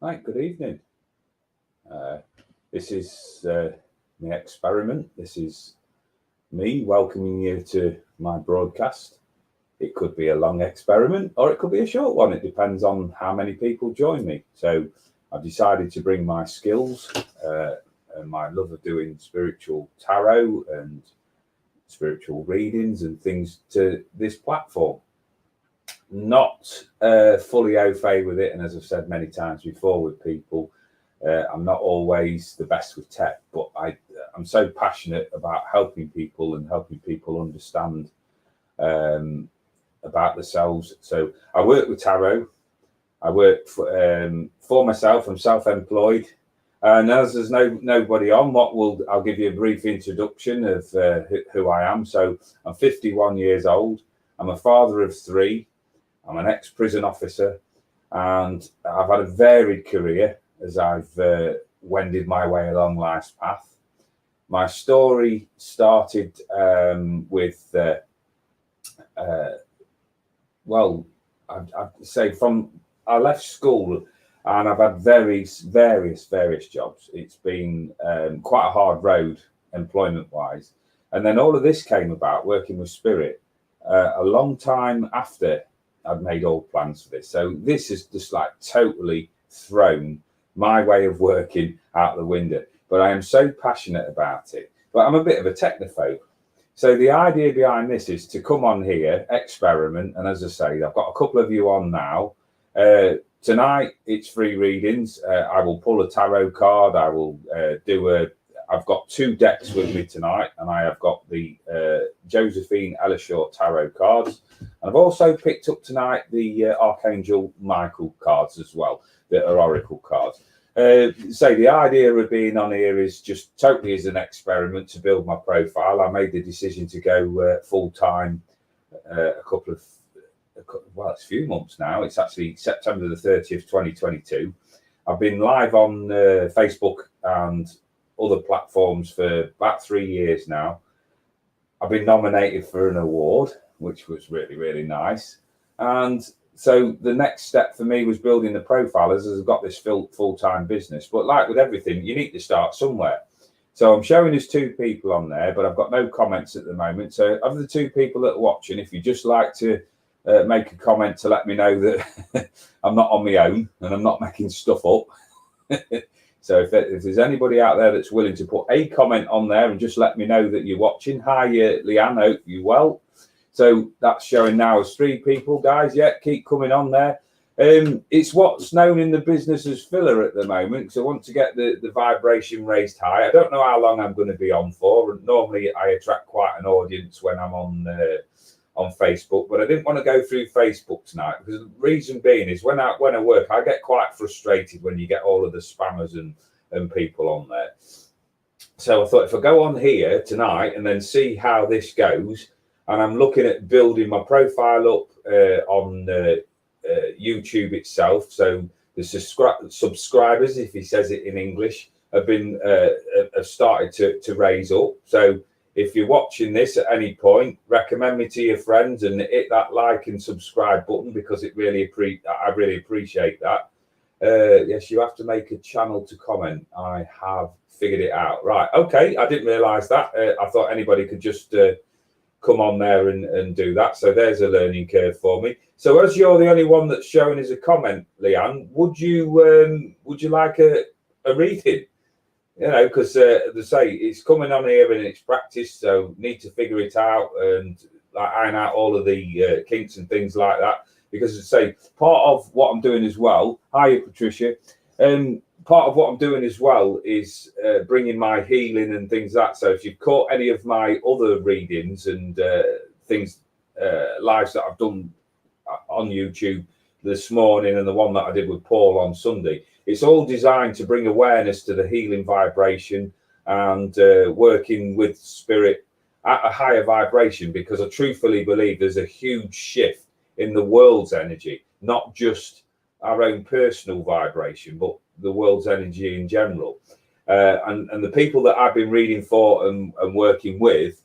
Hi, good evening. This is my experiment. This is me welcoming you to my broadcast. It could be a long experiment or it could be a short one. It depends on how many people join me. So I've decided to bring my skills and my love of doing spiritual tarot and spiritual readings and things to this platform. Not fully au fait with it, and as I've said many times before with people, I'm not always the best with tech, but I'm so passionate about helping people and helping people understand about themselves. So I work with tarot. I work for myself. I'm self-employed, and as there's nobody on, I'll give you a brief introduction of who I am. So I'm 51 years old. I'm a father of 3. I'm an ex-prison officer, and I've had a varied career as I've wended my way along life's path. My story started with, I'd say I left school and I've had various jobs. It's been quite a hard road employment-wise. And then all of this came about working with Spirit a long time after I'd made all plans for this. So this is just like totally thrown my way of working out the window. But I am so passionate about it. But I'm a bit of a technophobe. So the idea behind this is to come on here, experiment. And as I say, I've got a couple of you on now. Tonight, it's free readings. I will pull a tarot card. I will I've got 2 decks with me tonight, and I have got the Josephine Ellishaw tarot cards. And I've also picked up tonight the Archangel Michael cards as well, that are Oracle cards. So the idea of being on here is just totally as an experiment to build my profile. I made the decision to go full-time it's a few months now. It's actually September the 30th, 2022. I've been live on Facebook and other platforms for about 3 years now. I've been nominated for an award, which was really, really nice. And so the next step for me was building the profile as I've got this full-time business. But like with everything, you need to start somewhere. So I'm showing there's 2 people on there, but I've got no comments at the moment. So of the 2 people that are watching, if you just like to make a comment to let me know that I'm not on my own and I'm not making stuff up. So if there's anybody out there that's willing to put a comment on there and just let me know that you're watching. Hi, Leanne, hope you're well. So that's showing now as 3 people, guys. Yeah, keep coming on there. It's what's known in the business as filler at the moment, because I want to get the vibration raised high. I don't know how long I'm going to be on for. Normally, I attract quite an audience when I'm on Facebook, but I didn't want to go through Facebook tonight because the reason being is when I work, I get quite frustrated when you get all of the spammers and people on there. So I thought if I go on here tonight and then see how this goes, and I'm looking at building my profile up on YouTube itself. So the subscribers, if he says it in English, have started to raise up. So if you're watching this at any point, recommend me to your friends and hit that like and subscribe button because I really appreciate that. Yes, you have to make a channel to comment. I have figured it out. Right. Okay. I didn't realize that. I thought anybody could just come on there and do that. So there's a learning curve for me. So as you're the only one that's showing as a comment, Leanne, would you like a reading? You know, because they say it's coming on here and it's practice, so need to figure it out and iron out all of the kinks and things like that. Because as I say, part of what I'm doing as well. Hi, Patricia. Part of what I'm doing as well is bringing my healing and things like that. So if you've caught any of my other readings and things, lives that I've done on YouTube this morning and the one that I did with Paul on Sunday, it's all designed to bring awareness to the healing vibration and working with spirit at a higher vibration, because I truthfully believe there's a huge shift in the world's energy, not just our own personal vibration, but the world's energy in general. And the people that I've been reading for and working with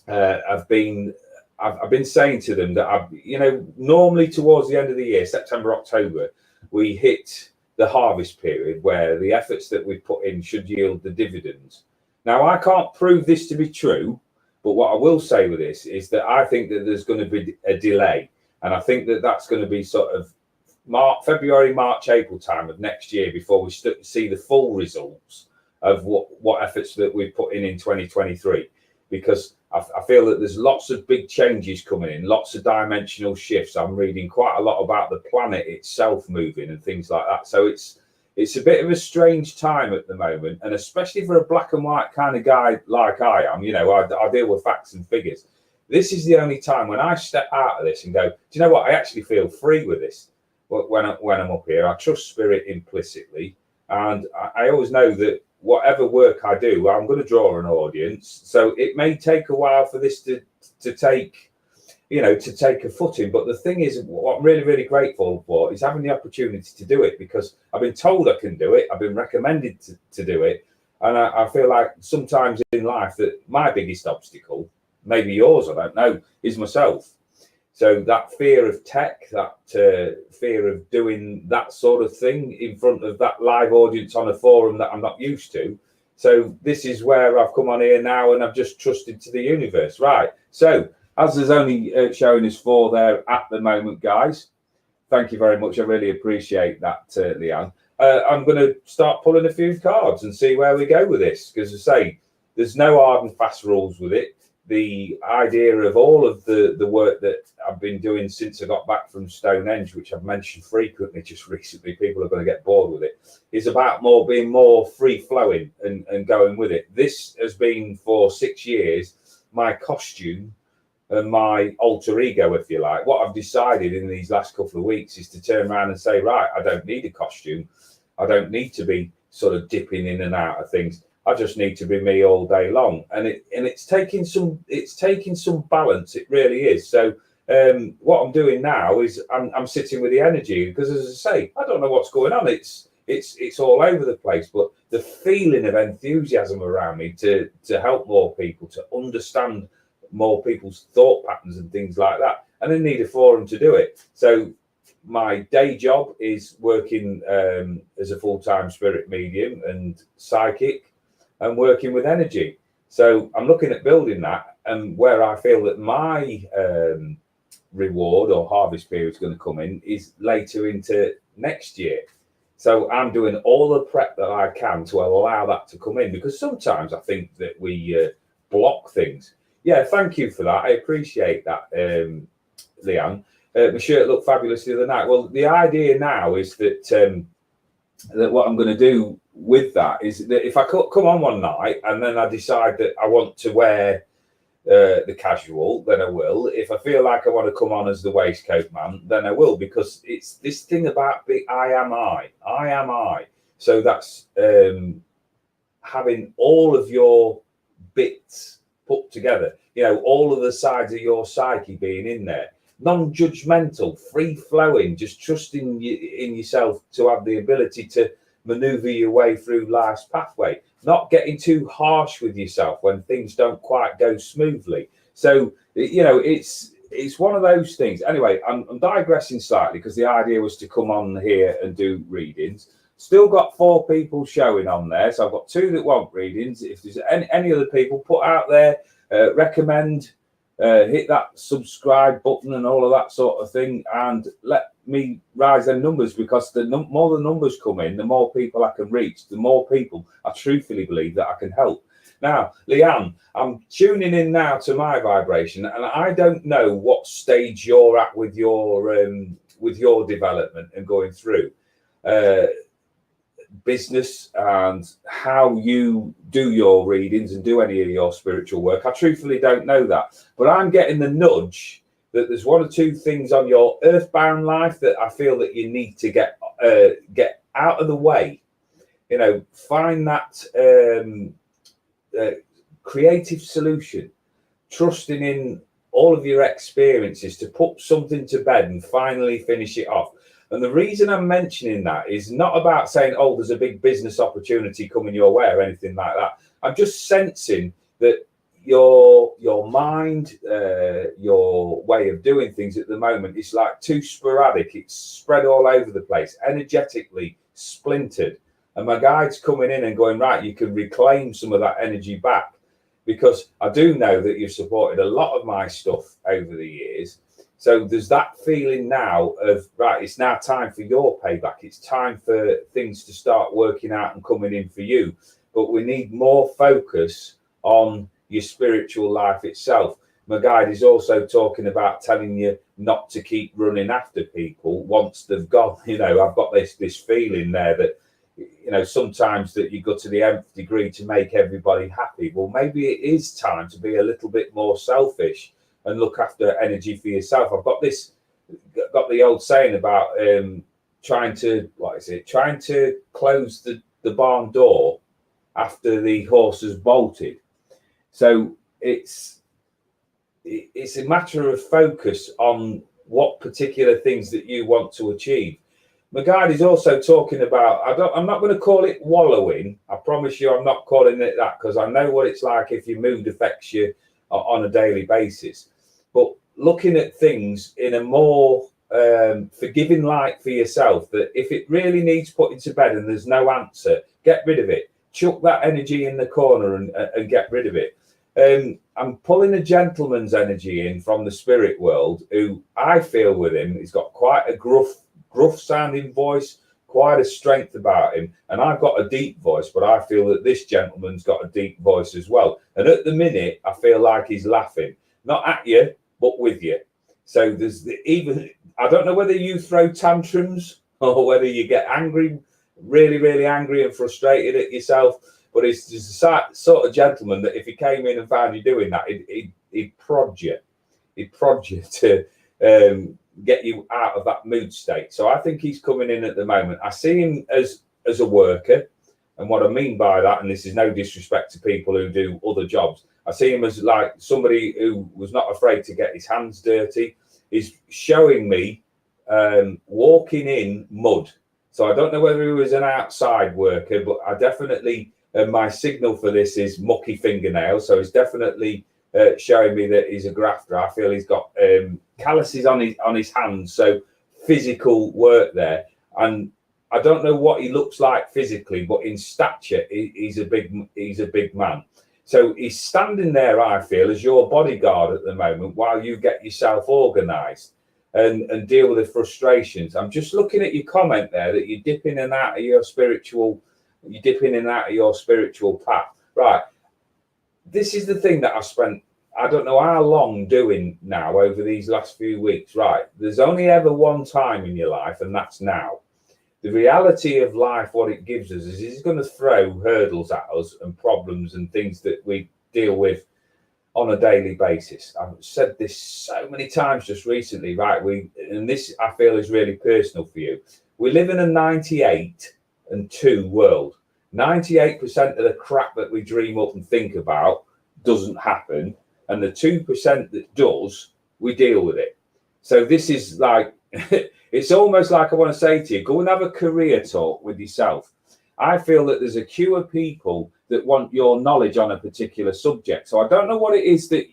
I've been saying to them that normally towards the end of the year, September, October, we hit the harvest period where the efforts that we put in should yield the dividends. Now, I can't prove this to be true, but what I will say with this is that I think that there's going to be a delay, and I think that that's going to be sort of February, March, April time of next year before we see the full results of what efforts that we've put in 2023, because I feel that there's lots of big changes coming in, lots of dimensional shifts. I'm reading quite a lot about the planet itself moving and things like that. So it's a bit of a strange time at the moment, and especially for a black and white kind of guy like I am, you know, I deal with facts and figures. This is the only time when I step out of this and go, do you know what? I actually feel free with this. When I'm up here, I trust spirit implicitly, and I always know that whatever work I do, I'm going to draw an audience. So it may take a while for this to take, you know, to take a footing. But the thing is, what I'm really, really grateful for is having the opportunity to do it, because I've been told I can do it. I've been recommended to do it. And I feel like sometimes in life that my biggest obstacle, maybe yours, I don't know, is myself. So that fear of tech, that fear of doing that sort of thing in front of that live audience on a forum that I'm not used to. So this is where I've come on here now, and I've just trusted to the universe. Right. So as there's only showing us 4 there at the moment, guys, thank you very much. I really appreciate that, Leanne. I'm going to start pulling a few cards and see where we go with this, because as I say, there's no hard and fast rules with it. The idea of all of the work that I've been doing since I got back from Stonehenge, which I've mentioned frequently just recently, people are going to get bored with it, is about being more free-flowing and going with it. This has been for 6 years my costume and my alter ego, if you like. What I've decided in these last couple of weeks is to turn around and say, right, I don't need a costume. I don't need to be sort of dipping in and out of things. I just need to be me all day long, and it's taking some balance. It really is. So what I'm doing now is I'm sitting with the energy, because as I say, I don't know what's going on. It's all over the place, but the feeling of enthusiasm around me to help more people, to understand more people's thought patterns and things like that, and I need a forum to do it. So my day job is working as a full-time spirit medium and psychic, and working with energy. So I'm looking at building that, and where I feel that my reward or harvest period is going to come in is later into next year. So I'm doing all the prep that I can to allow that to come in, because sometimes I think that we block things. Yeah, thank you for that. I appreciate that, Leanne. My shirt looked fabulous the other night. Well, the idea now is that that what I'm going to do with that is that if I come on one night and then I decide that I want to wear the casual, then I will. If I feel like I want to come on as the waistcoat man, then I will, because it's this thing about I am I. So that's having all of your bits put together, you know, all of the sides of your psyche being in there. Non-judgmental, free-flowing, just trusting in yourself to have the ability to maneuver your way through life's pathway, not getting too harsh with yourself when things don't quite go smoothly. So, you know, it's one of those things. Anyway, I'm digressing slightly, because the idea was to come on here and do readings. Still got 4 people showing on there, so I've got 2 that want readings. If there's any other people, put out there, recommend, hit that subscribe button and all of that sort of thing, and let me rise them numbers, because the more the numbers come in, the more people I can reach, the more people I truthfully believe that I can help. Now, Leanne, I'm tuning in now to my vibration, and I don't know what stage you're at with your development and going through business and how you do your readings and do any of your spiritual work. I truthfully don't know that, but I'm getting the nudge that there's 1 or 2 things on your earthbound life that I feel that you need to get out of the way. You know, find that creative solution, trusting in all of your experiences to put something to bed and finally finish it off. And the reason I'm mentioning that is not about saying, oh, there's a big business opportunity coming your way or anything like that. I'm just sensing that your mind, your way of doing things at the moment is like too sporadic. It's spread all over the place, energetically splintered. And my guide's coming in and going, right, you can reclaim some of that energy back, because I do know that you've supported a lot of my stuff over the years. So there's that feeling now of, right, it's now time for your payback. It's time for things to start working out and coming in for you. But we need more focus on your spiritual life itself. My guide is also talking about telling you not to keep running after people once they've gone. You know, I've got this feeling there that, you know, sometimes that you go to the nth degree to make everybody happy. Well, maybe it is time to be a little bit more selfish and look after energy for yourself. I've got the old saying about trying to close the barn door after the horse has bolted. So it's a matter of focus on what particular things that you want to achieve. My guide is also talking about, I'm not going to call it wallowing. I promise you I'm not calling it that, because I know what it's like if your mood affects you on a daily basis. But looking at things in a more forgiving light for yourself, that if it really needs putting to bed and there's no answer, get rid of it. Chuck that energy in the corner and get rid of it. I'm pulling a gentleman's energy in from the spirit world, who I feel with him, he's got quite a gruff sounding voice, quite a strength about him. And I've got a deep voice, but I feel that this gentleman's got a deep voice as well. And at the minute, I feel like he's laughing, not at you, but with you. So there's I don't know whether you throw tantrums or whether you get angry, really, really angry and frustrated at yourself. But it's just a sort of gentleman that if he came in and found you doing that, he'd prod you. He'd prod you to get you out of that mood state. So I think he's coming in at the moment. I see him as a worker. And what I mean by that, and this is no disrespect to people who do other jobs, I see him as like somebody who was not afraid to get his hands dirty. He's showing me walking in mud. So I don't know whether he was an outside worker, but I definitely, my signal for this is mucky fingernails. So he's definitely showing me that he's a grafter. I feel he's got calluses on his hands, so physical work there. And I don't know what he looks like physically, but in stature, he's a big man. So he's standing there, I feel, as your bodyguard at the moment while you get yourself organised and deal with the frustrations. I'm just looking at your comment there that you dip in and out of your spiritual path. Right. This is the thing that I've spent, I don't know how long doing now over these last few weeks. Right. There's only ever one time in your life, and that's now. The reality of life, what it gives us, is it's going to throw hurdles at us and problems and things that we deal with on a daily basis. I've said this so many times just recently, right? And this I feel is really personal for you. We live in a 98-2 world. 98% of the crap that we dream up and think about doesn't happen, and the 2% that does, we deal with it. So this is like it's almost like I want to say to you, go and have a career talk with yourself. I feel that there's a queue of people that want your knowledge on a particular subject. So I don't know what it is that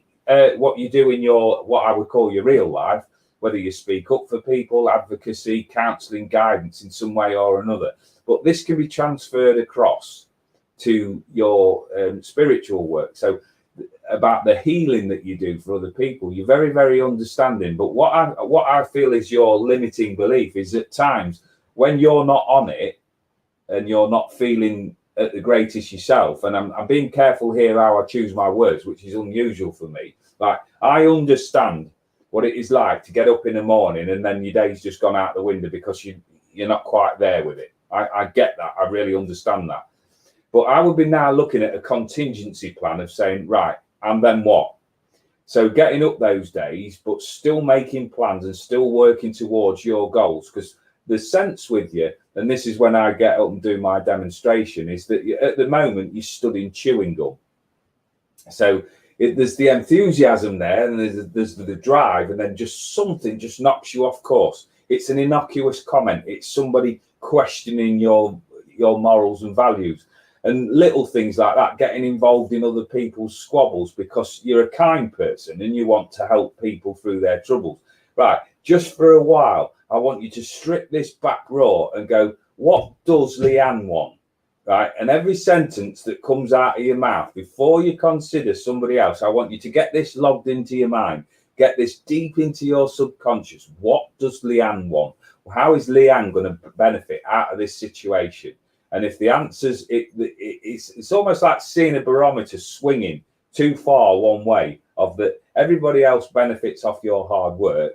what you do in your, what I would call your real life, whether you speak up for people, advocacy, counselling, guidance in some way or another. But this can be transferred across to your spiritual work. So about the healing that you do for other people, you're very, very understanding. But what I feel is your limiting belief is at times when you're not on it and you're not feeling at the greatest yourself, and I'm being careful here how I choose my words, which is unusual for me. Like, I understand what it is like to get up in the morning and then your day's just gone out the window because you're not quite there with it. I get that. I really understand that. But I would be now looking at a contingency plan of saying, right, and then what? So getting up those days, but still making plans and still working towards your goals. Because the sense with you, and this is when I get up and do my demonstration, is that at the moment you're studying chewing gum. So there's the enthusiasm there, and there's the drive, and then just something just knocks you off course. It's an innocuous comment. It's somebody questioning your morals and values. And little things like that, getting involved in other people's squabbles because you're a kind person and you want to help people through their troubles. Right, just for a while, I want you to strip this back raw and go, what does Leanne want? Right, and every sentence that comes out of your mouth, before you consider somebody else, I want you to get this logged into your mind, get this deep into your subconscious. What does Leanne want? How is Leanne going to benefit out of this situation? And if the answer's, it's almost like seeing a barometer swinging too far one way, of that everybody else benefits off your hard work,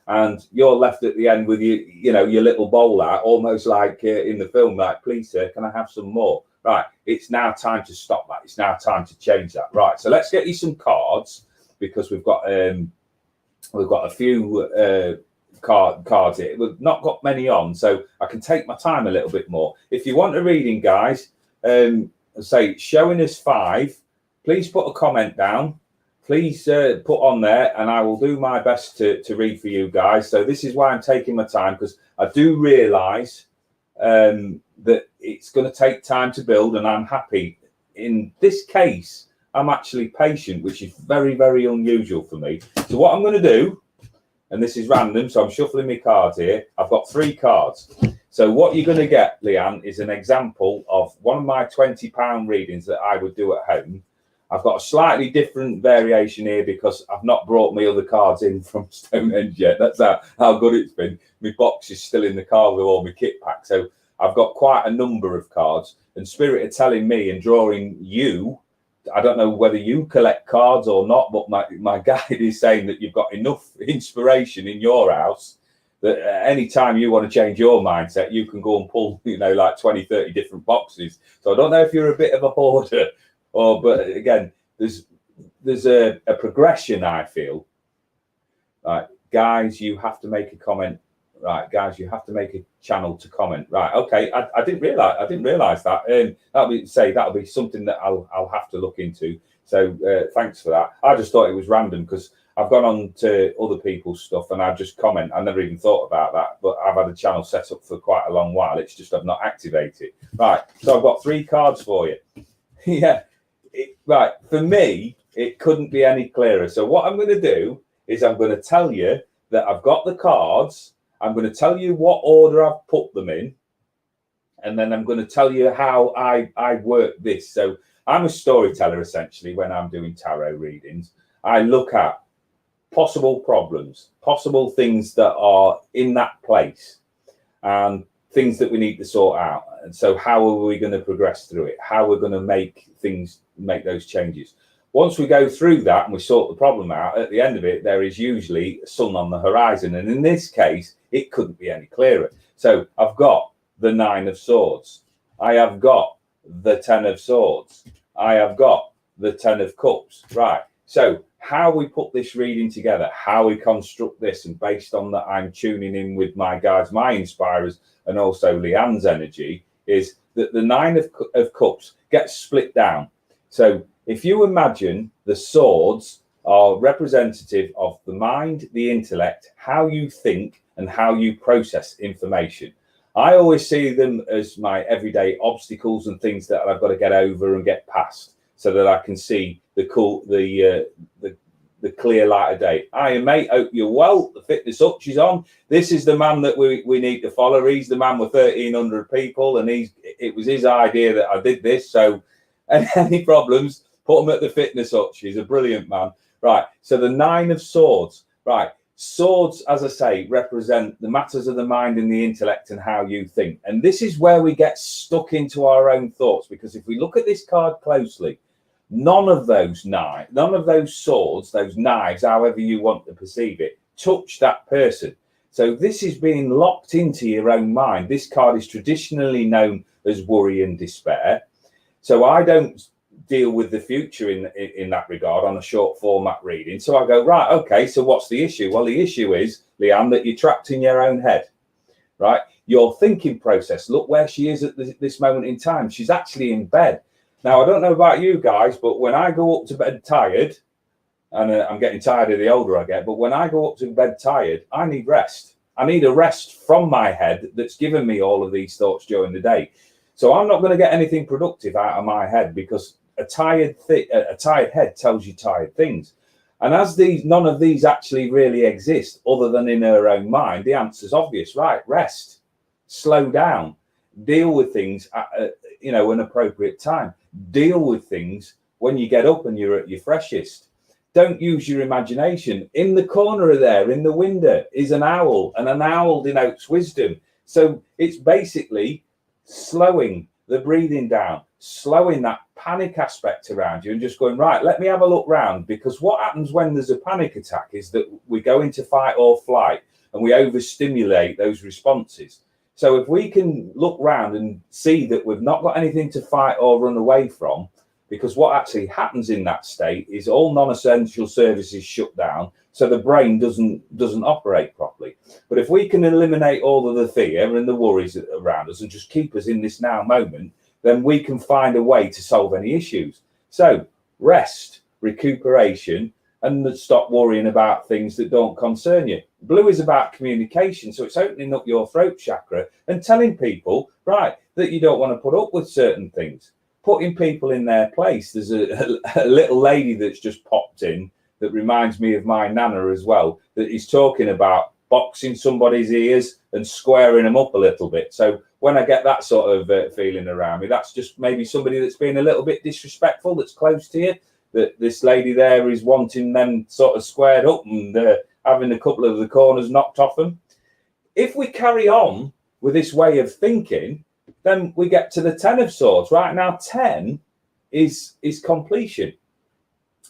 and you're left at the end with your little bowl out, almost like in the film, like, please sir, can I have some more? Right, it's now time to stop that. It's now time to change that. Right, so let's get you some cards, because we've got a few cards here. We've not got many on, so I can take my time a little bit more. If you want a reading, guys, say showing us 5, please put a comment down. Please put on there, and I will do my best to read for you guys. So this is why I'm taking my time, because I do realise that it's going to take time to build, and I'm happy. In this case, I'm actually patient, which is very, very unusual for me. So what I'm going to do, and this is random, so I'm shuffling my cards here. I've got 3 cards. So what you're going to get, Leanne, is an example of one of my £20 readings that I would do at home. I've got a slightly different variation here because I've not brought my other cards in from Stonehenge yet. That's how good it's been. My box is still in the car with all my kit pack. So I've got quite a number of cards. And Spirit are telling me and drawing you, I don't know whether you collect cards or not, but my guide is saying that you've got enough inspiration in your house that any time you want to change your mindset, you can go and pull, like 20, 30 different boxes. So I don't know if you're a bit of a hoarder, but again, there's a progression, I feel. Right, guys, you have to make a comment. Right, guys, you have to make a channel to comment. Right, okay. I didn't realize that. That'll be something that I'll have to look into. So thanks for that. I just thought it was random because I've gone on to other people's stuff and I just comment. I never even thought about that, but I've had a channel set up for quite a long while. It's just I've not activated. Right, so I've got 3 cards for you. Yeah. Right, for me, it couldn't be any clearer. So what I'm going to do is I'm going to tell you that I've got the cards. I'm going to tell you what order I've put them in. And then I'm going to tell you how I work this. So I'm a storyteller, essentially, when I'm doing tarot readings. I look at possible problems, possible things that are in that place, and things that we need to sort out. And so how are we going to progress through it? How we're going to make those changes. Once we go through that and we sort the problem out, at the end of it, there is usually a sun on the horizon. And in this case, it couldn't be any clearer. So I've got the 9 of Swords. I have got the 10 of Swords. I have got the 10 of Cups. Right. So how we put this reading together, how we construct this, and based on that, I'm tuning in with my guides, my inspirers, and also Leanne's energy, is that the 9 of Cups gets split down. So if you imagine the swords are representative of the mind, the intellect, how you think and how you process information. I always see them as my everyday obstacles and things that I've got to get over and get past so that I can see the clear light of day. Hi, mate, hope you're well. The Fitness Hutch is on. This is the man that we need to follow. He's the man with 1,300 people, and it was his idea that I did this. So any problems, put him at the Fitness Hutch. He's a brilliant man. Right, so the 9 of Swords. Right, swords, as I say, represent the matters of the mind and the intellect and how you think. And this is where we get stuck into our own thoughts, because if we look at this card closely, none of those swords, those knives, however you want to perceive it, touch that person. So this is being locked into your own mind. This card is traditionally known as worry and despair. So I don't deal with the future in that regard on a short format reading. So I go, right, okay, so what's the issue? Well, the issue is, Leanne, that you're trapped in your own head, right? Your thinking process, look where she is at this moment in time. She's actually in bed. Now, I don't know about you guys, but when I go up to bed tired, and I'm getting tired the older I get, but when I go up to bed tired, I need rest. I need a rest from my head that's given me all of these thoughts during the day. So I'm not going to get anything productive out of my head, because a tired head tells you tired things. And as none of these actually really exist other than in her own mind, the answer's obvious, right? Rest, slow down. Deal with things at an appropriate time. Deal with things when you get up and you're at your freshest. Don't use your imagination. In the corner there, in the window, is an owl, and an owl denotes wisdom. So it's basically slowing the breathing down, slowing that panic aspect around you, and just going, right, let me have a look round. Because what happens when there's a panic attack is that we go into fight or flight and we overstimulate those responses. So if we can look round and see that we've not got anything to fight or run away from, because what actually happens in that state is all non-essential services shut down, so the brain doesn't operate properly. But if we can eliminate all of the fear and the worries around us and just keep us in this now moment, then we can find a way to solve any issues. So rest, recuperation, and stop worrying about things that don't concern you. Blue is about communication, so it's opening up your throat chakra and telling people, right, that you don't want to put up with certain things, putting people in their place. There's a little lady that's just popped in that reminds me of my nana as well, that is talking about boxing somebody's ears and squaring them up a little bit. So when I get that sort of feeling around me, that's just maybe somebody that's being a little bit disrespectful, that's close to you, that this lady there is wanting them sort of squared up and having a couple of the corners knocked off them. If we carry on with this way of thinking, then we get to the 10 of Swords. Right now, 10 is completion.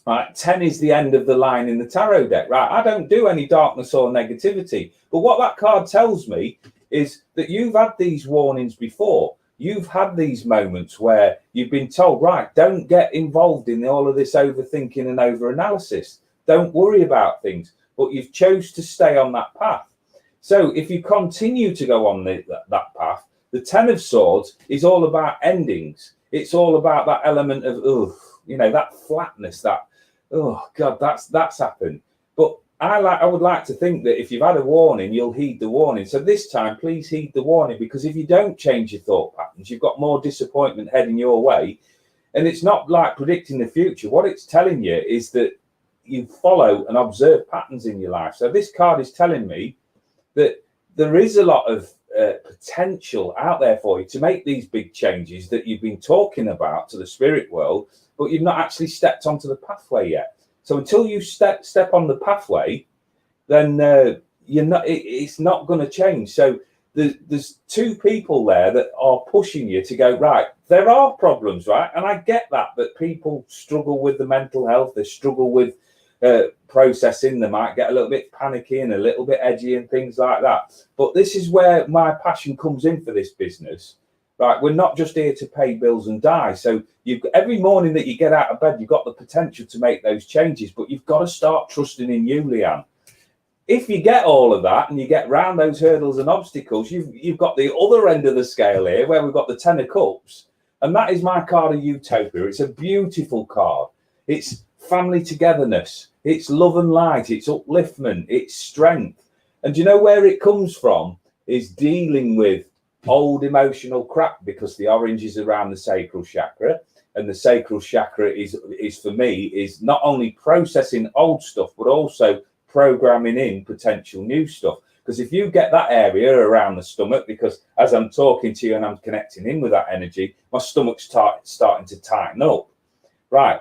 Right, 10 is the end of the line in the tarot deck. Right, I don't do any darkness or negativity, but what that card tells me is that you've had these warnings before. You've had these moments where you've been told, right, don't get involved in all of this overthinking and overanalysis. Don't worry about things, but you've chose to stay on that path. So if you continue to go on that path, the 10 of Swords is all about endings. It's all about that element of, that flatness, that, oh God, that's happened. But I would like to think that if you've had a warning, you'll heed the warning. So this time, please heed the warning, because if you don't change your thought patterns, you've got more disappointment heading your way. And it's not like predicting the future. What it's telling you is that you follow and observe patterns in your life. So this card is telling me that there is a lot of potential out there for you to make these big changes that you've been talking about to the spirit world, but you've not actually stepped onto the pathway yet. So until you step on the pathway, then it's not going to change. So there's two people there that are pushing you to go, right, there are problems, right? And I get that people struggle with the mental health, they struggle with processing, they might get a little bit panicky and a little bit edgy and things like that. But this is where my passion comes in for this business. Right, we're not just here to pay bills and die. So every morning that you get out of bed, you've got the potential to make those changes, but you've got to start trusting in you, Leanne. If you get all of that and you get round those hurdles and obstacles, you've got the other end of the scale here where we've got the 10 of Cups. And that is my card of Utopia. It's a beautiful card. It's family togetherness. It's love and light. It's upliftment. It's strength. And do you know where it comes from? Is dealing with old emotional crap, because the orange is around the sacral chakra, and the sacral chakra is for me is not only processing old stuff but also programming in potential new stuff. Because if you get that area around the stomach, because as I'm talking to you and I'm connecting in with that energy, my stomach's starting to tighten up. Right,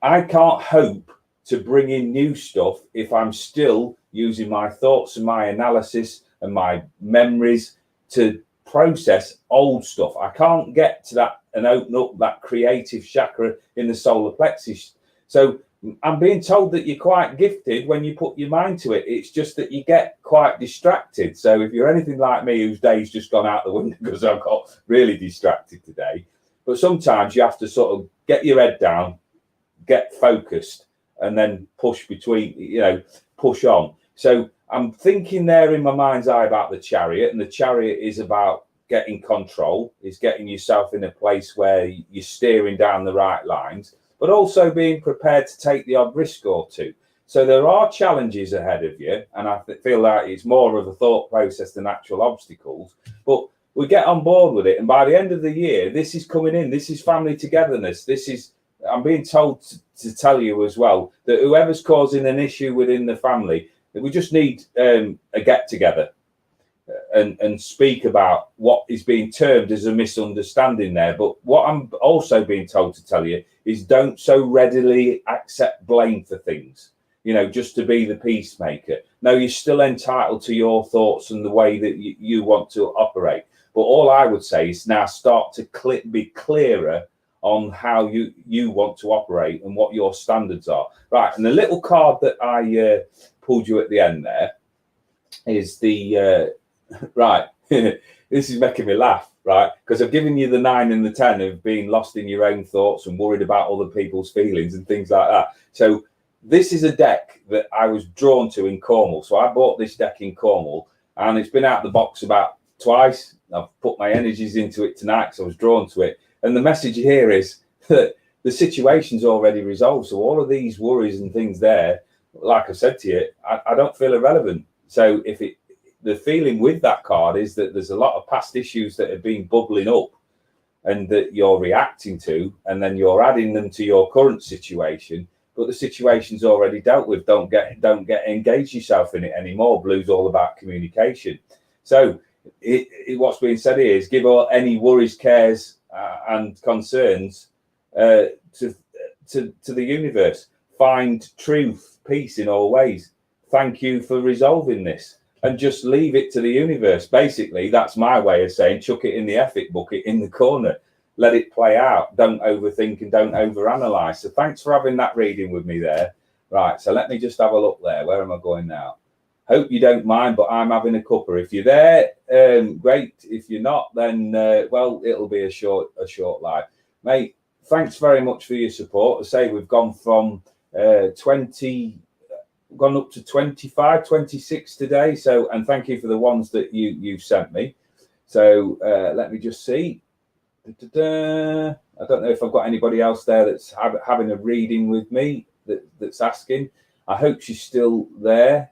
I can't hope to bring in new stuff if I'm still using my thoughts and my analysis and my memories to process old stuff. I can't get to that and open up that creative chakra in the solar plexus. So I'm being told that you're quite gifted when you put your mind to it. It's just that you get quite distracted. So if you're anything like me, whose day's just gone out the window because I've got really distracted today, but sometimes you have to sort of get your head down, get focused, and then push on. So I'm thinking there in my mind's eye about the Chariot, and the Chariot is about getting control, is getting yourself in a place where you're steering down the right lines, but also being prepared to take the odd risk or two. So there are challenges ahead of you, and I feel like it's more of a thought process than actual obstacles, but we get on board with it. And by the end of the year, this is coming in. This is family togetherness. This is, I'm being told to tell you as well, that whoever's causing an issue within the family, we just need a get together. and speak about what is being termed as a misunderstanding there. But what I'm also being told to tell you is don't so readily accept blame for things, just to be the peacemaker. No, you're still entitled to your thoughts and the way that you want to operate. But all I would say is now start to be clearer on how you want to operate and what your standards are. Right, and the little card that I pulled you at the end there is the... right, this is making me laugh, right? Because I've given you the 9 and the 10 of being lost in your own thoughts and worried about other people's feelings and things like that. So this is a deck that I was drawn to in Cornwall. So I bought this deck in Cornwall and it's been out the box about twice. I've put my energies into it tonight because I was drawn to it. And the message here is that the situation's already resolved. So all of these worries and things there, like I said to you, I don't feel irrelevant. So the feeling with that card is that there's a lot of past issues that have been bubbling up and that you're reacting to, and then you're adding them to your current situation, but the situation's already dealt with. Don't get engage yourself in it anymore. Blue's all about communication. So what's being said here is give all any worries, cares and concerns to the universe. Find truth, peace in all ways. Thank you for resolving this. And just leave it to the universe. Basically, that's my way of saying chuck it in the effort bucket in the corner. Let it play out. Don't overthink and don't overanalyze. So thanks for having that reading with me there. Right, so let me just have a look there. Where am I going now? Hope you don't mind, but I'm having a cuppa. If you're there, great. If you're not, then, well, it'll be a short live. Mate, thanks very much for your support. I say we've gone from 20... gone up to 25, 26 today. So, and thank you for the ones that you've sent me. So let me just see. I don't know if I've got anybody else there that's having a reading with me that's asking. I hope she's still there.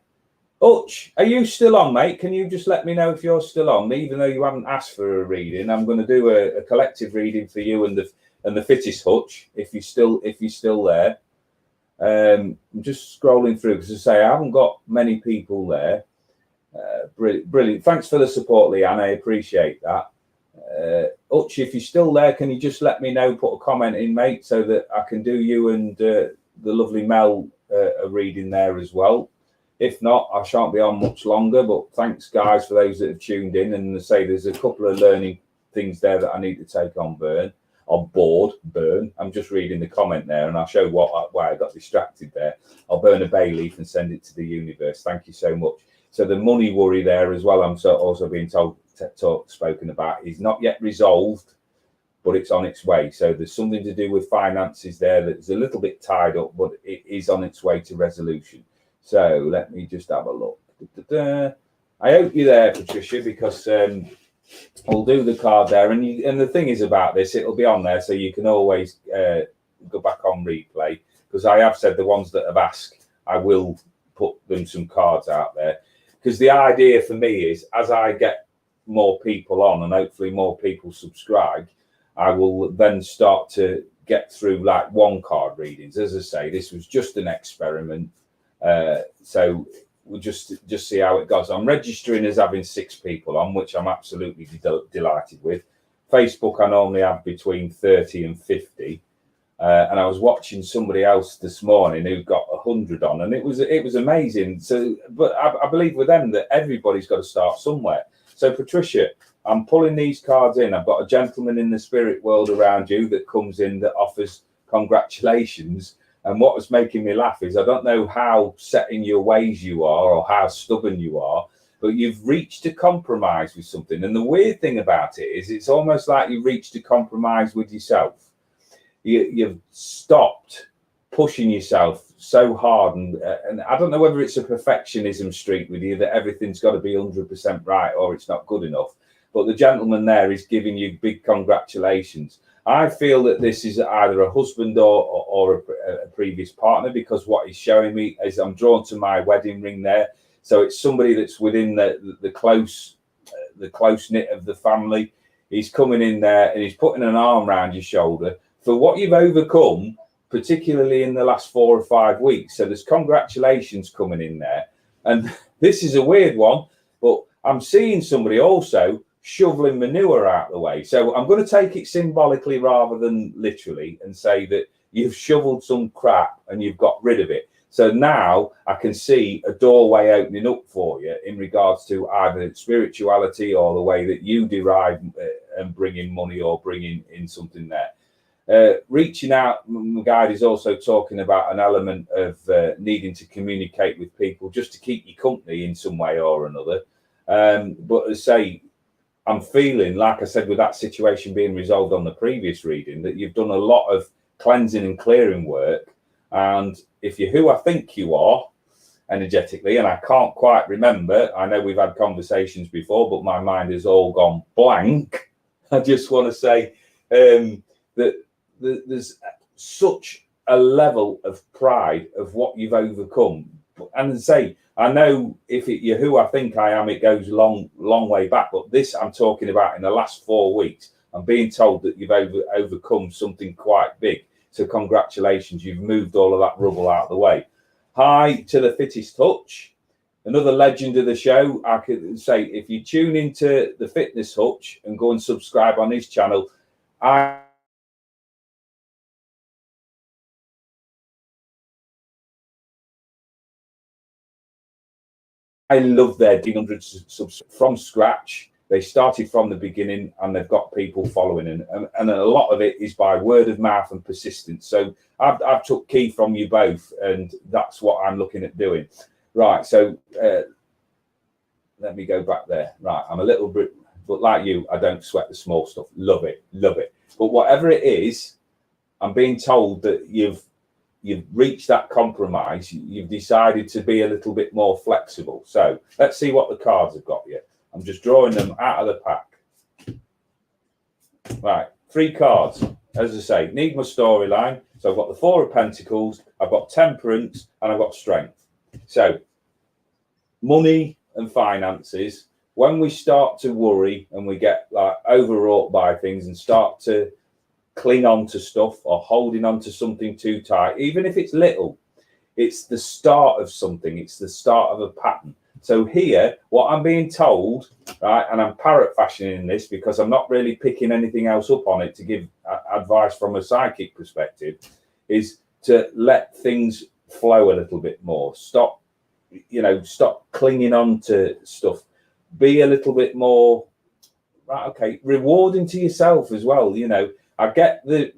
Hutch, are you still on, mate? Can you just let me know if you're still on? Even though you haven't asked for a reading, I'm going to do a collective reading for you and the fittest, Hutch, if you're still there. I'm just scrolling through because I say I haven't got many people there. Brilliant. Thanks for the support, Leanne. I appreciate that. Hutch, if you're still there, can you just let me know, put a comment in, mate, so that I can do you and the lovely Mel a reading there as well. If not, I shan't be on much longer, but thanks, guys, for those that have tuned in. And I say there's a couple of learning things there that I need to take on burn. I'm just reading the comment there, and I'll show why I got distracted there. I'll burn a bay leaf and send it to the universe. Thank you so much. So the money worry there as well, I'm also being spoken about, is not yet resolved, but it's on its way. So there's something to do with finances there that's a little bit tied up, but it is on its way to resolution. So let me just have a look. I hope you're there, Patricia, because we'll do the card there. And the thing is about this, it'll be on there, so you can always go back on replay, because I have said the ones that have asked, I will put them some cards out there. Because the idea for me is, as I get more people on and hopefully more people subscribe, I will then start to get through like 1 card readings. As I say, this was just an experiment. So we'll just see how it goes. I'm registering as having 6 people on, which I'm absolutely delighted with. Facebook, I normally have between 30 and 50. And I was watching somebody else this morning who got 100 on, and it was amazing. So, but I believe with them that everybody's got to start somewhere. So, Patricia, I'm pulling these cards in. I've got a gentleman in the spirit world around you that comes in that offers congratulations. And what was making me laugh is I don't know how set in your ways you are or how stubborn you are, but you've reached a compromise with something. And the weird thing about it is it's almost like you've reached a compromise with yourself. You've stopped pushing yourself so hard. And I don't know whether it's a perfectionism streak with you, that everything's got to be 100% right or it's not good enough. But the gentleman there is giving you big congratulations. I feel that this is either a husband or a previous partner, because what he's showing me is I'm drawn to my wedding ring there. So it's somebody that's within the close knit of the family. He's coming in there and he's putting an arm around your shoulder for what you've overcome, particularly in the last 4 or 5 weeks. So there's congratulations coming in there. And this is a weird one, but I'm seeing somebody also shoveling manure out the way. So I'm going to take it symbolically rather than literally and say that you've shoveled some crap and you've got rid of it. So now I can see a doorway opening up for you in regards to either spirituality or the way that you derive and bring in money or bring in something there. Reaching out, my guide is also talking about an element of needing to communicate with people just to keep you company in some way or another. But as I say, I'm feeling, like I said, with that situation being resolved on the previous reading, that you've done a lot of cleansing and clearing work. And if you're who I think you are energetically, and I can't quite remember, I know we've had conversations before, but my mind has all gone blank. I just want to say that there's such a level of pride of what you've overcome. And say, I know if you're who I think I am, it goes a long way back. But this I'm talking about in the last 4 weeks. I'm being told that you've overcome something quite big. So congratulations, you've moved all of that rubble out of the way. Hi to the Fittest Hutch, another legend of the show. I could say, if you tune into the Fitness Hutch and go and subscribe on his channel, I love their 100 subs from scratch. They started from the beginning and they've got people following, and a lot of it is by word of mouth and persistence. So I've took key from you both, and that's what I'm looking at doing. Right, so let me go back there. Right, I'm a little bit, but like you, I don't sweat the small stuff. Love it, love it. But whatever it is, I'm being told that you've reached that compromise. You've decided to be a little bit more flexible. So let's see what the cards have got you. I'm just drawing them out of the pack. Right, 3 cards. As I say, need my storyline. So I've got the 4 of Pentacles, I've got Temperance, and I've got Strength. So money and finances, when we start to worry and we get like overwrought by things and start to cling on to stuff or holding on to something too tight, even if it's little, it's the start of something, it's the start of a pattern. So here, what I'm being told, right, and I'm parrot fashioning this because I'm not really picking anything else up on it to give advice from a psychic perspective, is to let things flow a little bit more. Stop clinging on to stuff. Be a little bit more, right, okay, rewarding to yourself as well. I get the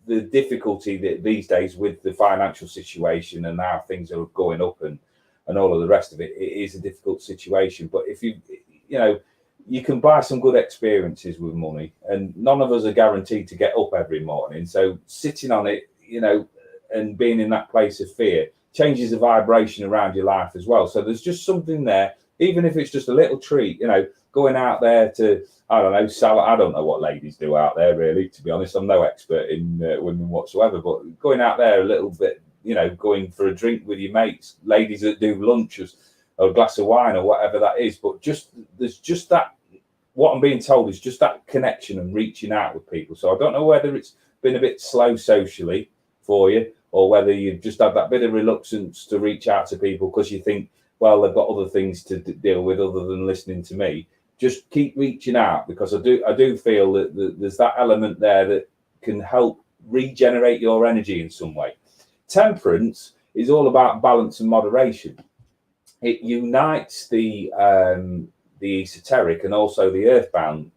difficulty that these days with the financial situation and how things are going up and all of the rest of it. It is a difficult situation, but if you can buy some good experiences with money, and none of us are guaranteed to get up every morning. So sitting on it, and being in that place of fear changes the vibration around your life as well. So there's just something there, even if it's just a little treat, going out there to, I don't know, salad. I don't know what ladies do out there, really, to be honest. I'm no expert in women whatsoever, but going out there a little bit, going for a drink with your mates, ladies that do lunches or a glass of wine or whatever that is. But there's just that, what I'm being told is just that connection and reaching out with people. So I don't know whether it's been a bit slow socially for you, or whether you've just had that bit of reluctance to reach out to people because you think, well, they've got other things to deal with other than listening to me. Just keep reaching out, because I do feel that there's that element there that can help regenerate your energy in some way. Temperance is all about balance and moderation. It unites the esoteric and also the earthbound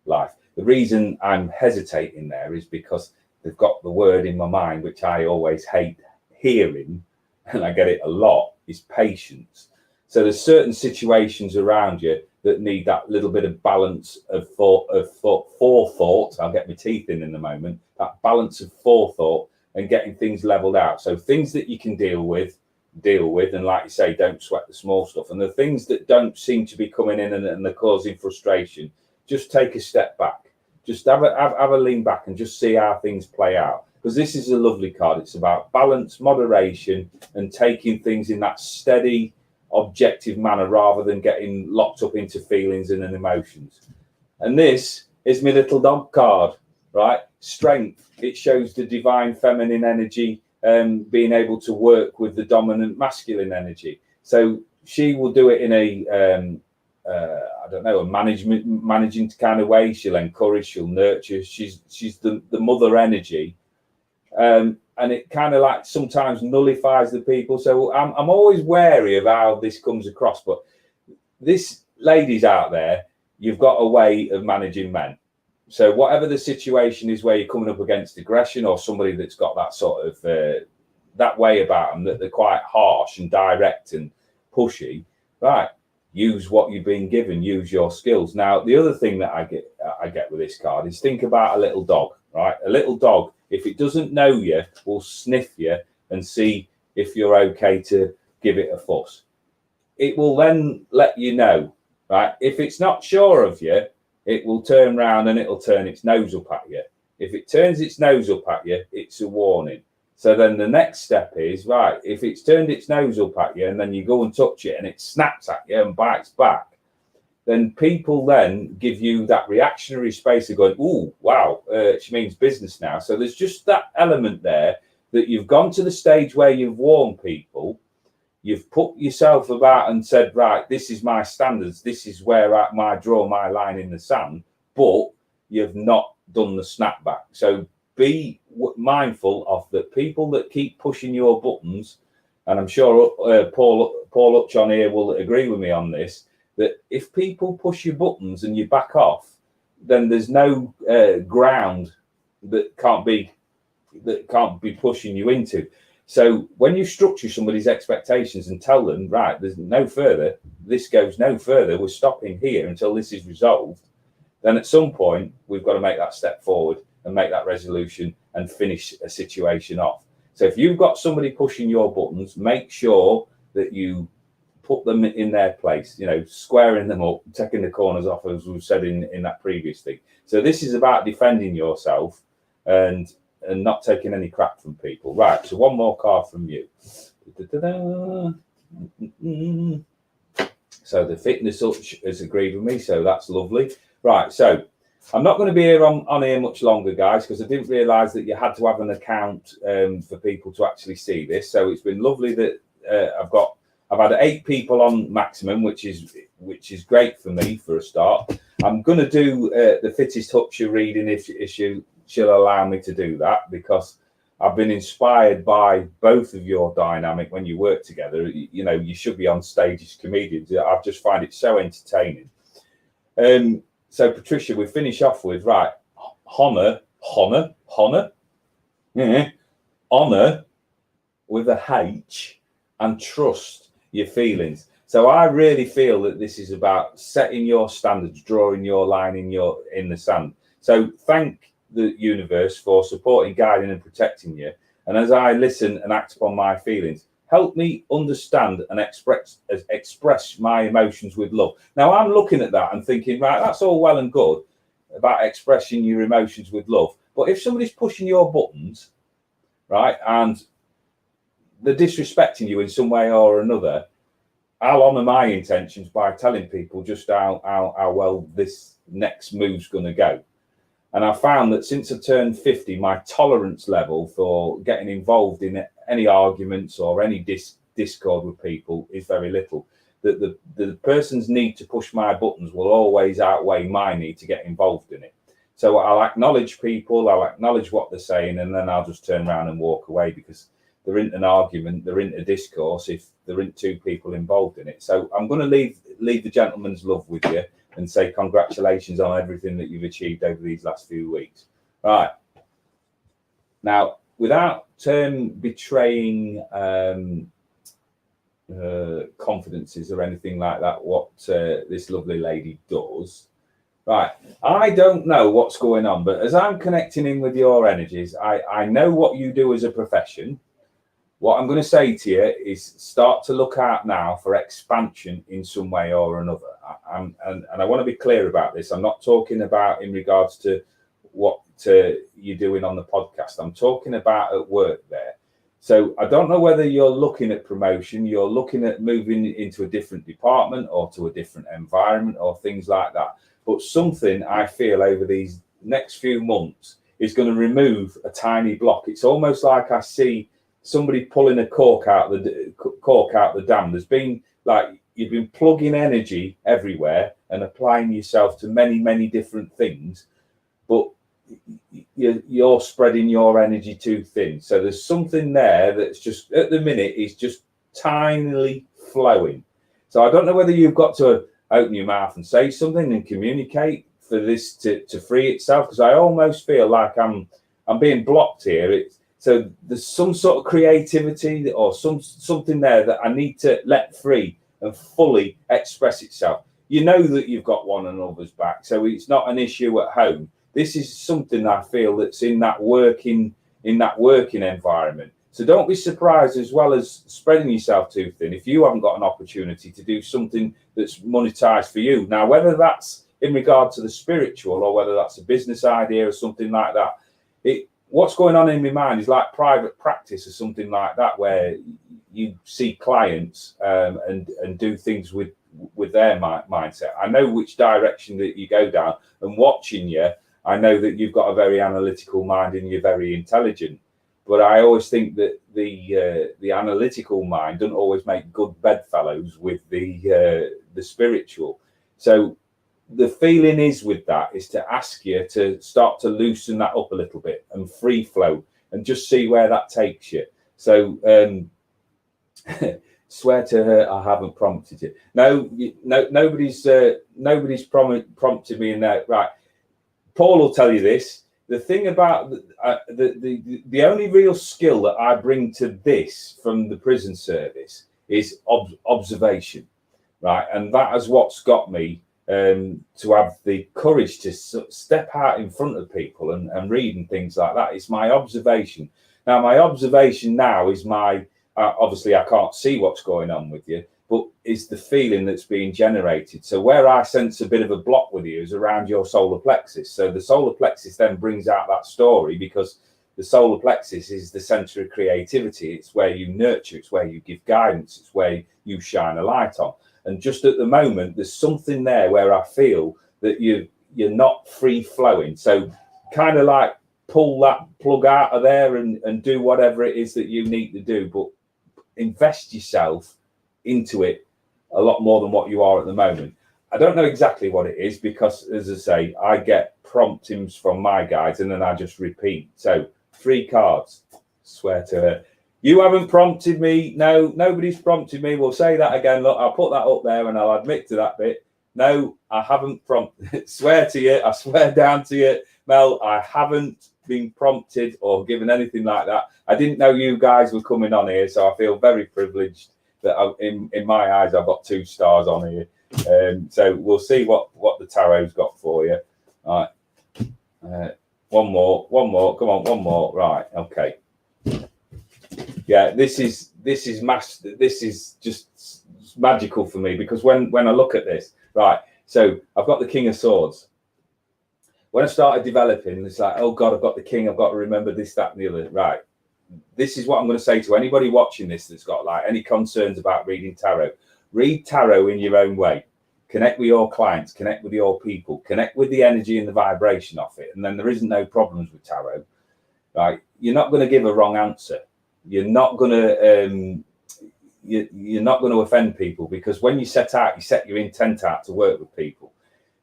life. The reason I'm hesitating there is because they've got the word in my mind, which I always hate hearing, and I get it a lot, is patience. So there's certain situations around you that need that little bit of balance of forethought. I'll get my teeth in a moment. That balance of forethought and getting things leveled out. So things that you can deal with, and like you say, don't sweat the small stuff. And the things that don't seem to be coming in and they're causing frustration, just take a step back. Just have a lean back and just see how things play out. Because this is a lovely card. It's about balance, moderation, and taking things in that steady, objective manner rather than getting locked up into feelings and emotions. And this is my little dog card, right? Strength. It shows the divine feminine energy being able to work with the dominant masculine energy. So she will do it in a I don't know, a managing kind of way. She'll encourage, she'll nurture. She's the mother energy, and it kind of like sometimes nullifies the people. So I'm always wary of how this comes across. But this ladies out there, you've got a way of managing men. So whatever the situation is where you're coming up against aggression or somebody that's got that sort of that way about them, that they're quite harsh and direct and pushy, right? Use what you've been given, use your skills. Now, the other thing that I get with this card is think about a little dog, right? A little dog, if it doesn't know you, will sniff you and see if you're okay to give it a fuss. It will then let you know, right? If it's not sure of you, it will turn around and it'll turn its nose up at you. If it turns its nose up at you, it's a warning. So then the next step is, right, if it's turned its nose up at you and then you go and touch it and it snaps at you and bites back, then people then give you that reactionary space of going, ooh, wow, she means business now. So there's just that element there that you've gone to the stage where you've warned people, you've put yourself about and said, right, this is my standards, this is where I draw my line in the sand, but you've not done the snapback. So be mindful of the people that keep pushing your buttons, and I'm sure Paul Hutchon here will agree with me on this, that if people push your buttons and you back off, then there's no ground that can't be pushing you into. So when you structure somebody's expectations and tell them, right, there's no further, this goes no further, we're stopping here until this is resolved, then at some point we've got to make that step forward and make that resolution and finish a situation off. So if you've got somebody pushing your buttons, make sure that you put them in their place, squaring them up, taking the corners off, as we've said in that previous thing. So this is about defending yourself and not taking any crap from people. Right, so one more card from you. So the fitness has agreed with me, so that's lovely. Right, so I'm not going to be here on here much longer, guys, because I didn't realise that you had to have an account for people to actually see this. So it's been lovely that I've had 8 people on maximum, which is great for me for a start. I'm going to do the fittest Hutcher reading if she'll allow me to do that, because I've been inspired by both of your dynamic when you work together. You should be on stage as comedians. I just find it so entertaining. So Patricia, we finish off with, right, honor with a H, and trust your feelings. So I really feel that this is about setting your standards, drawing your line in the sand. So thank the universe for supporting, guiding and protecting you. And as I listen and act upon my feelings, help me understand and express my emotions with love. Now, I'm looking at that and thinking, right, that's all well and good about expressing your emotions with love. But if somebody's pushing your buttons, right, and they're disrespecting you in some way or another, I'll honour my intentions by telling people just how well this next move's going to go. And I found that since I turned 50, my tolerance level for getting involved in any arguments or any discord with people is very little. That the person's need to push my buttons will always outweigh my need to get involved in it. So I'll acknowledge people, I'll acknowledge what they're saying, and then I'll just turn around and walk away, because there isn't an argument, there isn't a discourse if there isn't 2 people involved in it. So I'm going to leave the gentleman's love with you and say congratulations on everything that you've achieved over these last few weeks. Right. Now, without betraying confidences or anything like that, what this lovely lady does, right, I don't know what's going on, but as I'm connecting in with your energies, I know what you do as a profession. What I'm going to say to you is start to look out now for expansion in some way or another. And I want to be clear about this. I'm not talking about in regards to what you're doing on the podcast. I'm talking about at work there. So I don't know whether you're looking at promotion, you're looking at moving into a different department or to a different environment or things like that. But something I feel over these next few months is going to remove a tiny block. It's almost like I see somebody pulling a cork out the dam. like you've been plugging energy everywhere and applying yourself to many, many different things, but you're spreading your energy too thin. So there's something there that's just at the minute is just tinily flowing. So I don't know whether you've got to open your mouth and say something and communicate for this to free itself, because I almost feel like I'm being blocked here. So there's some sort of creativity or something there that I need to let free and fully express itself. You know that you've got one another's back, so it's not an issue at home. This is something I feel that's in that working environment. So don't be surprised, as well as spreading yourself too thin, if you haven't got an opportunity to do something that's monetized for you. Now, whether that's in regard to the spiritual or whether that's a business idea or something like that, what's going on in my mind is like private practice or something like that, where you see clients and do things with their mindset. I know which direction that you go down, and watching you, I know that you've got a very analytical mind and you're very intelligent. But I always think that the analytical mind doesn't always make good bedfellows with the spiritual. So the feeling is with that is to ask you to start to loosen that up a little bit and free flow and just see where that takes you. So swear to her, I haven't prompted you. No, nobody's prompted me in that. Right. Paul will tell you this. The thing about the only real skill that I bring to this from the prison service is observation, right? And that is what's got me to have the courage to step out in front of people and read and things like that. It's my observation. Now, my observation now is obviously I can't see what's going on with you, but is the feeling that's being generated. So where I sense a bit of a block with you is around your solar plexus. So the solar plexus then brings out that story, because the solar plexus is the center of creativity. It's where you nurture, it's where you give guidance, it's where you shine a light on. And just at the moment, there's something there where I feel that you're not free flowing. So kind of like pull that plug out of there and do whatever it is that you need to do, but invest yourself into it a lot more than what you are at the moment. I don't know exactly what it is, because as I say, I get promptings from my guides and then I just repeat. So 3 cards, swear to her. You haven't prompted me. No, nobody's prompted me. We'll say that again. Look, I'll put that up there and I'll admit to that bit. No, I haven't prompted. Swear to you. I swear down to you, Mel, I haven't been prompted or given anything like that. I didn't know you guys were coming on here, so I feel very privileged that in my eyes I've got 2 stars on here. So we'll see what the tarot's got for you. All right. One more. Come on, one more. Right. Okay. Yeah, this is just magical for me, because when I look at this, right, so I've got the King of Swords. When I started developing, it's like, oh God, I've got the King, I've got to remember this, that, and the other. Right. This is what I'm going to say to anybody watching this that's got like any concerns about reading tarot. Read tarot in your own way. Connect with your clients, connect with your people, connect with the energy and the vibration of it. And then there isn't no problems with tarot. Right. You're not going to give a wrong answer. You're not going to you're not going to offend people, because when you set your intent out to work with people.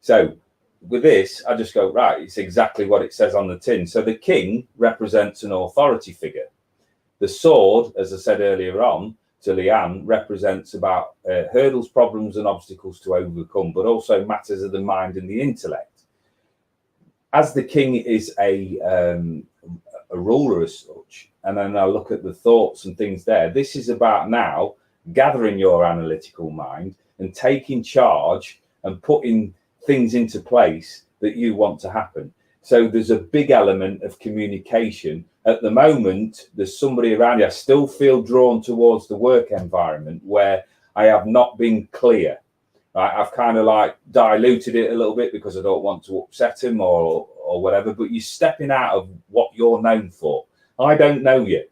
So with this, I just go, right, it's exactly what it says on the tin. So the King represents an authority figure. The sword, as I said earlier on to Leanne, represents about hurdles, problems and obstacles to overcome, but also matters of the mind and the intellect. As the King is a ruler as such, and then I look at the thoughts and things there, this is about now gathering your analytical mind and taking charge and putting things into place that you want to happen. So there's a big element of communication. At the moment, there's somebody around you. I still feel drawn towards the work environment where I have not been clear. Right? I've kind of like diluted it a little bit because I don't want to upset him or whatever, but you're stepping out of what you're known for. I don't know you.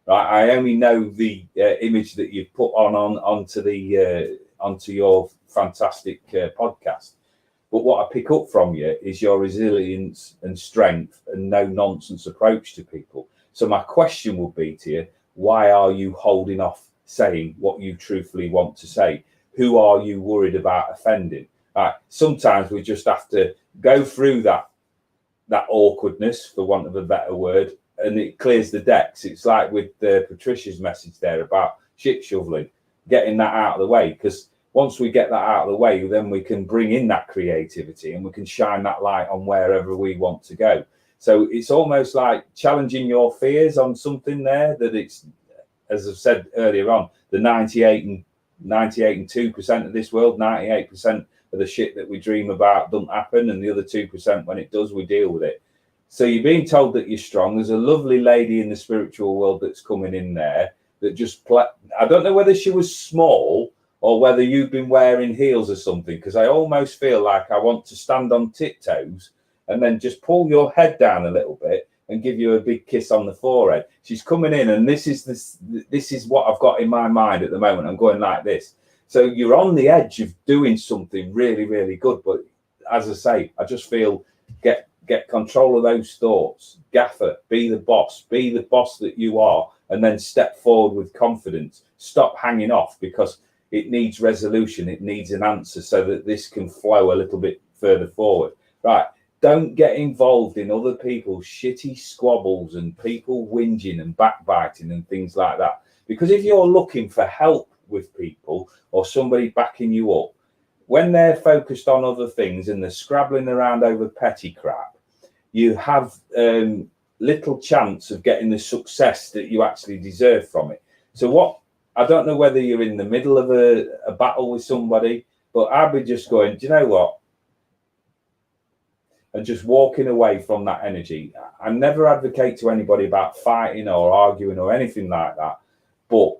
Right? I only know the image that you've put onto your fantastic podcast. But what I pick up from you is your resilience and strength and no nonsense approach to people. So my question would be to you, why are you holding off saying what you truthfully want to say? who are you worried about offending? Right. Sometimes we just have to go through that awkwardness, for want of a better word, and it clears the decks. It's like with Patricia's message there about shit shoveling, getting that out of the way, because once we get that out of the way, then we can bring in that creativity and we can shine that light on wherever we want to go. So it's almost like challenging your fears on something there, that it's, as I've said earlier on, the 98 and 2% of this world, 98% of the shit that we dream about doesn't happen, and the other 2%, when it does, we deal with it. So you're being told that you're strong. There's a lovely lady in the spiritual world that's coming in there that just I don't know whether she was small or whether you've been wearing heels or something, because I almost feel like I want to stand on tiptoes and then just pull your head down a little bit and give you a big kiss on the forehead. She's coming in, and this is what I've got in my mind at the moment. I'm going like this. So you're on the edge of doing something really, really good. But as I say, I just feel get control of those thoughts. Gaffer, be the boss that you are, and then step forward with confidence. Stop hanging off, because it needs resolution. It needs an answer so that this can flow a little bit further forward. Right. Don't get involved in other people's shitty squabbles and people whinging and backbiting and things like that. Because if you're looking for help with people or somebody backing you up, when they're focused on other things and they're scrabbling around over petty crap, you have little chance of getting the success that you actually deserve from it. So I don't know whether you're in the middle of a battle with somebody, but I'd be just going, do you know what? And just walking away from that energy. I never advocate to anybody about fighting or arguing or anything like that. But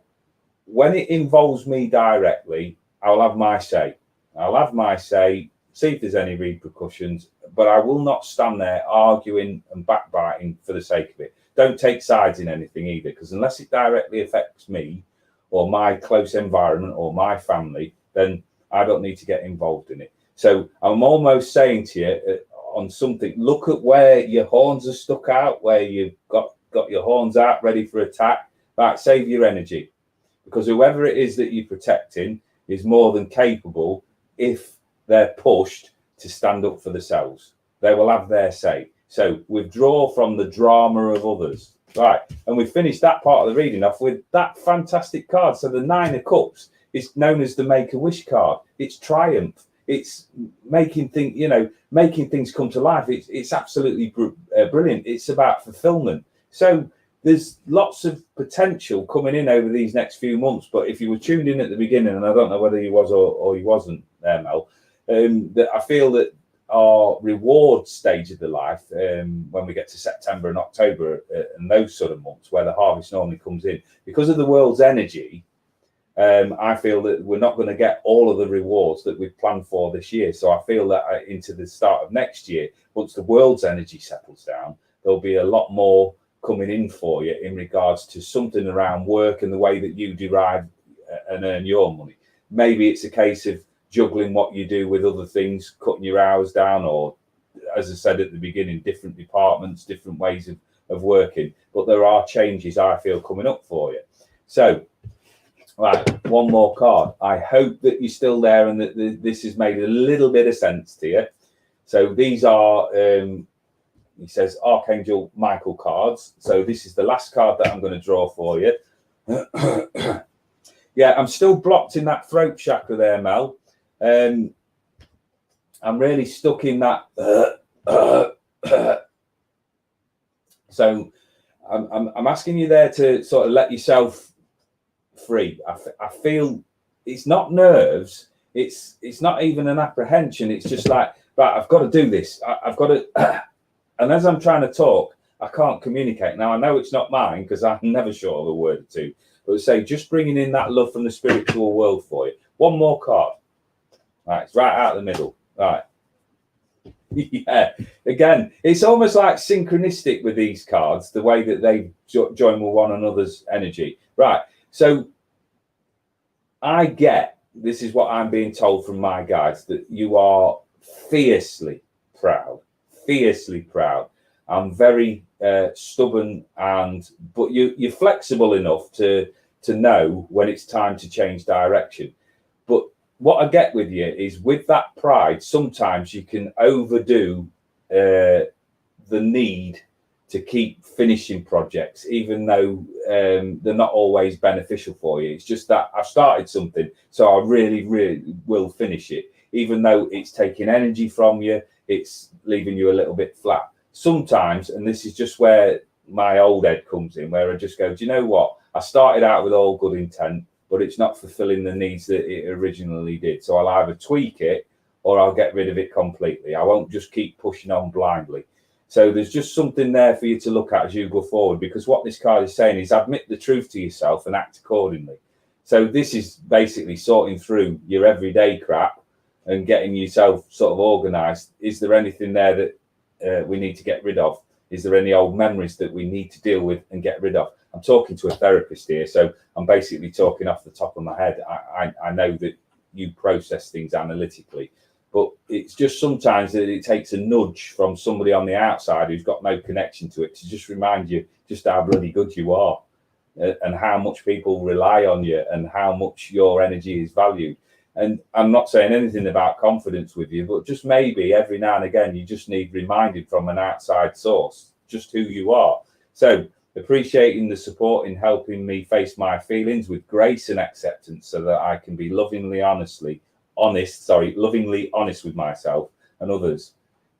when it involves me directly, I'll have my say. I'll have my say, see if there's any repercussions, but I will not stand there arguing and backbiting for the sake of it. Don't take sides in anything either, because unless it directly affects me or my close environment or my family, then I don't need to get involved in it. So I'm almost saying to you, on something, look at where your horns are stuck out, where you've got your horns out ready for attack. Right, save your energy, because whoever it is that you're protecting is more than capable, if they're pushed, to stand up for themselves. They will have their say. So withdraw from the drama of others. Right, and we finished that part of the reading off with that fantastic card. So the Nine of Cups is known as the Make-A-Wish card. It's triumph. It's making things come to life. It's absolutely brilliant. It's about fulfillment. So there's lots of potential coming in over these next few months. But if you were tuned in at the beginning, and I don't know whether you was or you wasn't there, Mel, that I feel that our reward stage of the life, when we get to September and October and those sort of months where the harvest normally comes in, because of the world's energy, I feel that we're not going to get all of the rewards that we've planned for this year. So I feel that into the start of next year, once the world's energy settles down, there'll be a lot more coming in for you in regards to something around work and the way that you derive and earn your money. Maybe it's a case of juggling what you do with other things, cutting your hours down, or, as I said at the beginning, different departments, different ways of working. But there are changes, I feel, coming up for you. So, right, one more card. I hope that you're still there and that this has made a little bit of sense to you. So these are, he says, Archangel Michael cards. So this is the last card that I'm going to draw for you. Yeah, I'm still blocked in that throat chakra there, Mel. I'm really stuck in that. So I'm asking you there to sort of let yourself free. I feel it's not nerves. It's not even an apprehension. It's just like, right, I've got to do this. I've got to. And as I'm trying to talk, I can't communicate. Now I know it's not mine because I'm never sure of a word or two. But say, just bringing in that love from the spiritual world for you. One more card. Right, it's right out the middle. Right. Yeah. Again, it's almost like synchronistic with these cards, the way that they join with one another's energy. Right. So I get, this is what I'm being told from my guides, that you are fiercely proud. Fiercely proud. I'm very stubborn, but you're flexible enough to know when it's time to change direction. But what I get with you is with that pride, sometimes you can overdo the need to keep finishing projects, even though they're not always beneficial for you. It's just that I've started something, so I really, really will finish it, even though it's taking energy from you, it's leaving you a little bit flat. Sometimes, and this is just where my old head comes in, where I just go, do you know what? I started out with all good intent, but it's not fulfilling the needs that it originally did. So I'll either tweak it or I'll get rid of it completely. I won't just keep pushing on blindly. So there's just something there for you to look at as you go forward, because what this card is saying is admit the truth to yourself and act accordingly. So this is basically sorting through your everyday crap and getting yourself sort of organized. Is there anything there that we need to get rid of? Is there any old memories that we need to deal with and get rid of? I'm talking to a therapist here, so I'm basically talking off the top of my head. I know that you process things analytically, but it's just sometimes that it takes a nudge from somebody on the outside who's got no connection to it to just remind you just how bloody good you are, and how much people rely on you and how much your energy is valued. And I'm not saying anything about confidence with you, but just maybe every now and again, you just need reminded from an outside source just who you are. So appreciating the support in helping me face my feelings with grace and acceptance so that I can be lovingly honest with myself and others.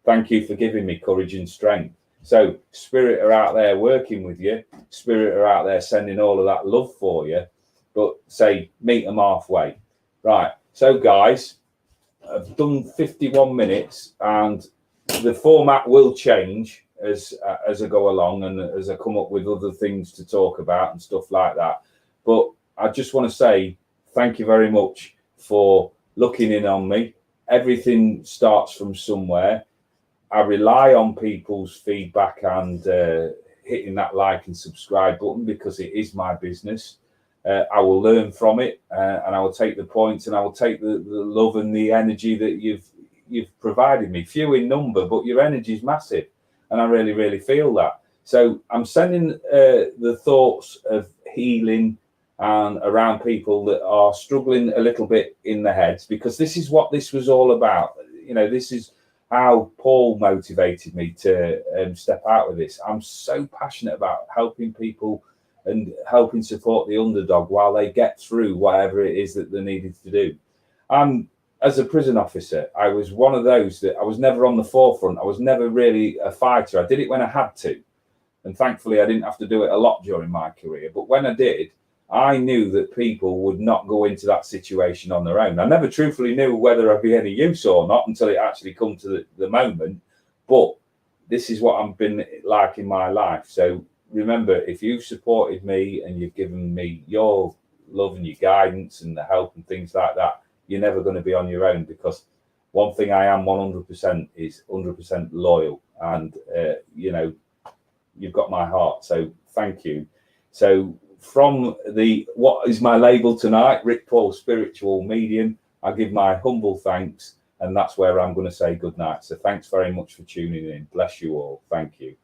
Thank you for giving me courage and strength. So spirit are out there working with you, spirit are out there sending all of that love for you, but say meet them halfway. Right. So guys, I've done 51 minutes and the format will change as I go along and as I come up with other things to talk about and stuff like that. But I just want to say thank you very much for looking in on me. Everything starts from somewhere. I rely on people's feedback and hitting that like and subscribe button because it is my business. I will learn from it and I will take the points and I will take the love and the energy that you've provided me. Few in number, but your energy is massive. And I really, really feel that. So I'm sending the thoughts of healing and around people that are struggling a little bit in their heads, because this is what this was all about. You know, this is how Paul motivated me to step out with this. I'm so passionate about helping people and helping support the underdog while they get through whatever it is that they needed to do. As a prison officer, I was one of those that I was never on the forefront. I was never really a fighter. I did it when I had to. And thankfully, I didn't have to do it a lot during my career. But when I did, I knew that people would not go into that situation on their own. I never truthfully knew whether I'd be any use or not until it actually come to the moment. But this is what I've been like in my life. So remember, if you've supported me and you've given me your love and your guidance and the help and things like that, you're never going to be on your own, because one thing I am 100% is 100% loyal, and you know, you've got my heart, so thank you. So from what is my label tonight, Rick Paul Spiritual Medium, I give my humble thanks, and that's where I'm going to say good night. So thanks very much for tuning in. Bless you all. Thank you.